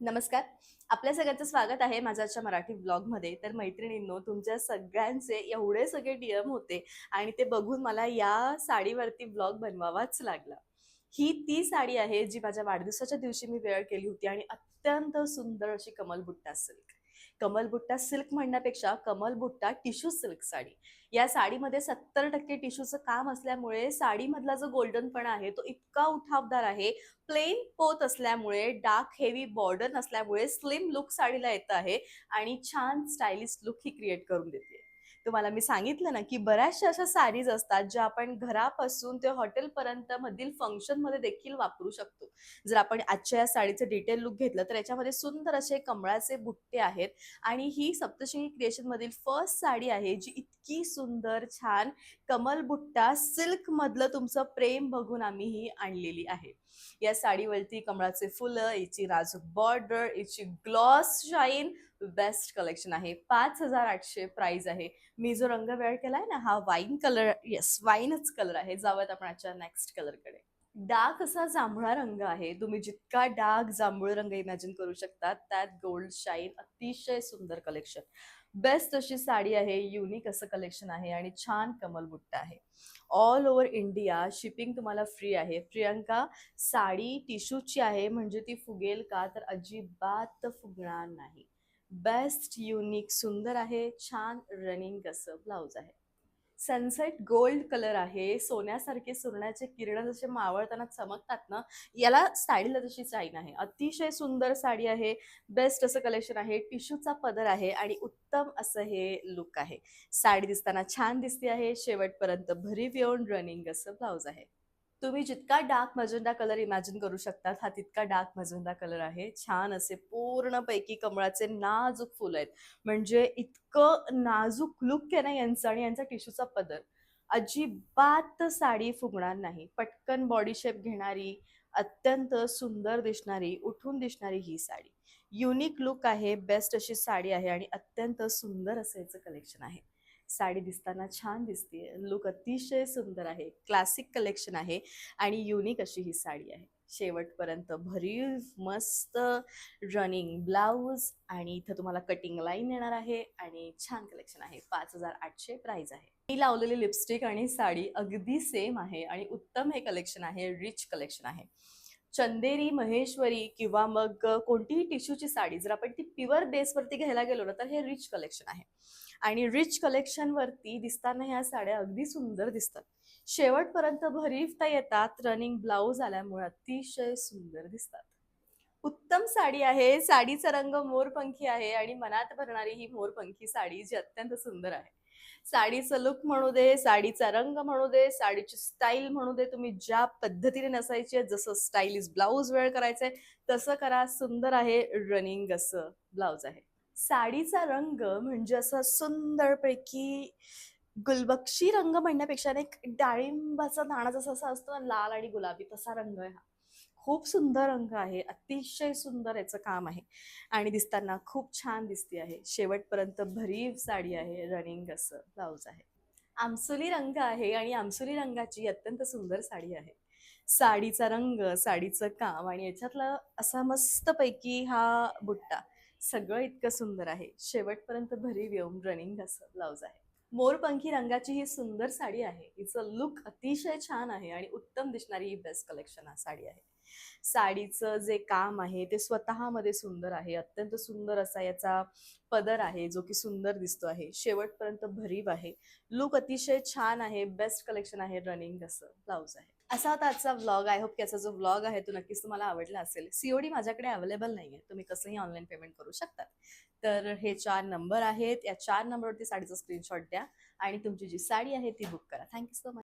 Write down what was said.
नमस्कार. आपल्या सगळ्यांचं स्वागत आहे माझ्या आजच्या मराठी ब्लॉगमध्ये. तर मैत्रिणींनो, तुमच्या सगळ्यांचे एवढे सगळे डीएम होते आणि ते बघून मला या साडीवरती ब्लॉग बनवावाच लागला. ही ती साडी आहे जी माझ्या वाढदिवसाच्या दिवशी मी वेअर केली होती आणि अत्यंत सुंदर अशी कमलबुट्टा सिल्क. कमलबुट्टा सिल्क म्हणण्यापेक्षा कमलबुट्टा टिश्यू सिल्क साडी. या साडीमध्ये 70% टिश्यूचं काम असल्यामुळे साडीमधला जो गोल्डनपणा आहे तो इतका उठावदार आहे. प्लेन पोत असल्यामुळे डार्क हेवी बॉर्डर नसल्यामुळे स्लिम लुक साडीला येतं आहे आणि छान स्टायलिश लुक ही क्रिएट करून देते. तुम्हाला मी सांगितलं ना की बऱ्याचशा अशा साडीज असतात ज्या आपण घरापासून ते हॉटेलपर्यंत मधील फंक्शनमध्ये देखील वापरू शकतो. जर आपण आजच्या या साडीचं डिटेल लुक घेतलं तर याच्यामध्ये सुंदर असे कमळाचे बुट्टे आहेत आणि ही सप्तशृंगी क्रिएशन मधील फर्स्ट साडी आहे जी इतकी सुंदर छान कमल बुट्टा सिल्क मधलं तुमचं प्रेम बघून आम्ही ही आणलेली आहे. या साडीवरती कमळाचे फुलं, याची नाजूक बॉर्डर, याची ग्लॉस शाईन बेस्ट कलेक्शन आहे. 5,800 प्राइस आहे. मी जो रंग वेअर केलाय ना हा वाईन कलर, येस वाईनच कलर आहे. जाऊयात आपण आजच्या नेक्स्ट कलरकडे. डार्क असा जांभळा रंग आहे. तुम्ही जितका डार्क जांभूळ रंग इमॅजिन करू शकता त्यात गोल्ड शाईन अतिशय सुंदर कलेक्शन. बेस्ट अशी साडी आहे, युनिक असं कलेक्शन आहे आणि छान कमल बुट्टा आहे. ऑल ओव्हर इंडिया शिपिंग तुम्हाला फ्री आहे. प्रियंका, साडी टिश्यूची आहे म्हणजे ती फुगेल का? तर अजिबात फुगणार नाही. बेस्ट युनिक सुंदर आहे. छान रनिंग असं ब्लाउज आहे. सनसेट गोल्ड कलर आहे. सोन्यासारखे सुरण्याचे किरण जसे मावळताना चमकतात ना, याला स्टाईलला तशी शाईन आहे. अतिशय सुंदर साडी आहे. बेस्ट असं कलेक्शन आहे. टिश्यूचा पदर आहे आणि उत्तम असं हे लुक आहे. साडी दिसताना छान दिसते आहे. शेवटपर्यंत भरीव येऊन रनिंग असं ब्लाउज आहे. तुम्ही जितका डार्क मजेंडा कलर इमॅजिन करू शकतात हा तितका डार्क मजेंडा कलर आहे. छान असे पूर्णपैकी कमळाचे नाजूक फुल आहेत. म्हणजे इतकं नाजूक लुक आहे ना यांचं आणि यांचा टिश्यूचा पदर. अजिबात साडी फुगणार नाही. पटकन बॉडी शेप घेणारी, अत्यंत सुंदर दिसणारी, उठून दिसणारी ही साडी. युनिक लुक आहे. बेस्ट अशी साडी आहे आणि अत्यंत सुंदर असं याचं कलेक्शन आहे. साडी दिसताना छान दिसते. लुक अतिशय सुंदर आहे. क्लासिक कलेक्शन आहे आणि युनिक अशी ही साडी आहे. शेवटपर्यंत भरीव मस्त रनिंग ब्लाउज आणि इथं तुम्हाला कटिंग लाईन येणार आहे आणि छान कलेक्शन आहे. 5,800 प्राइस आहे. मी लावलेली लिपस्टिक आणि साडी अगदी सेम आहे आणि उत्तम हे कलेक्शन आहे. रिच कलेक्शन आहे. चंदेरी, महेश्वरी किंवा मग कोणतीही टिश्यूची साडी जर आपण ती प्युअर बेसवरती घ्यायला गेलो ना तर हे रिच कलेक्शन आहे आणि रिच कलेक्शनवरती दिसताना ह्या साड्या अगदी सुंदर दिसतात. शेवटपर्यंत भरीवता येतात. रनिंग ब्लाऊज आल्यामुळे अतिशय सुंदर दिसतात. उत्तम साडी आहे. साडीचा रंग मोरपंखी आहे आणि मनात भरणारी ही मोरपंखी साडी जी अत्यंत सुंदर आहे. साडीचं लुक म्हणू दे, साडीचा रंग म्हणू दे, साडीची स्टाईल म्हणू दे, तुम्ही ज्या पद्धतीने नसायची आहे, जसं स्टायलिश ब्लाऊज वेअर करायचंय तसं करा. सुंदर आहे. रनिंग असं ब्लाऊज आहे. साडीचा रंग म्हणजे असा सुंदरपैकी गुलबक्षी रंग म्हणण्यापेक्षा ना एक डाळिंबाचा दाणा जसा असा असतो ना लाल आणि गुलाबी तसा रंग आहे हा. खूप सुंदर रंग आहे. अतिशय सुंदर याचं काम आहे आणि दिसताना खूप छान दिसते आहे. शेवटपर्यंत भरीव साडी आहे. रनिंग असं ब्लाऊज आहे. आमसुली रंग आहे आणि आमसुली रंगाची अत्यंत सुंदर साडी आहे. साडीचा रंग, साडीचं काम आणि याच्यातला असा मस्तपैकी हा बुट्टा सगळं इतकं सुंदर आहे. शेवटपर्यंत भरीव येऊन रनिंग असं ब्लाऊज आहे. मोरपंखी रंगाची ही सुंदर साडी आहे. हिचं लुक अतिशय छान आहे आणि उत्तम दिसणारी ही बेस्ट कलेक्शन साडी आहे. साडीचं जे काम आहे ते स्वतःमध्ये सुंदर आहे. अत्यंत सुंदर असा याचा पदर आहे जो की सुंदर दिसतो आहे. शेवटपर्यंत भरीव आहे. लुक अतिशय छान आहे. बेस्ट कलेक्शन आहे. रनिंग असं ब्लाऊज आहे. असा होता आजचा व्लॉग. आय होप की याचा जो व्लॉग आहे तो नक्कीच तुम्हाला आवडला असेल. सीओडी माझ्याकडे अवेलेबल नाहीये. तुम्ही कसंही ऑनलाईन पेमेंट करू शकता. तर हे 4 नंबर आहेत. या 4 नंबरवरती साडीचा स्क्रीनशॉट द्या आणि तुमची जी साडी आहे ती बुक करा. Thank you so much.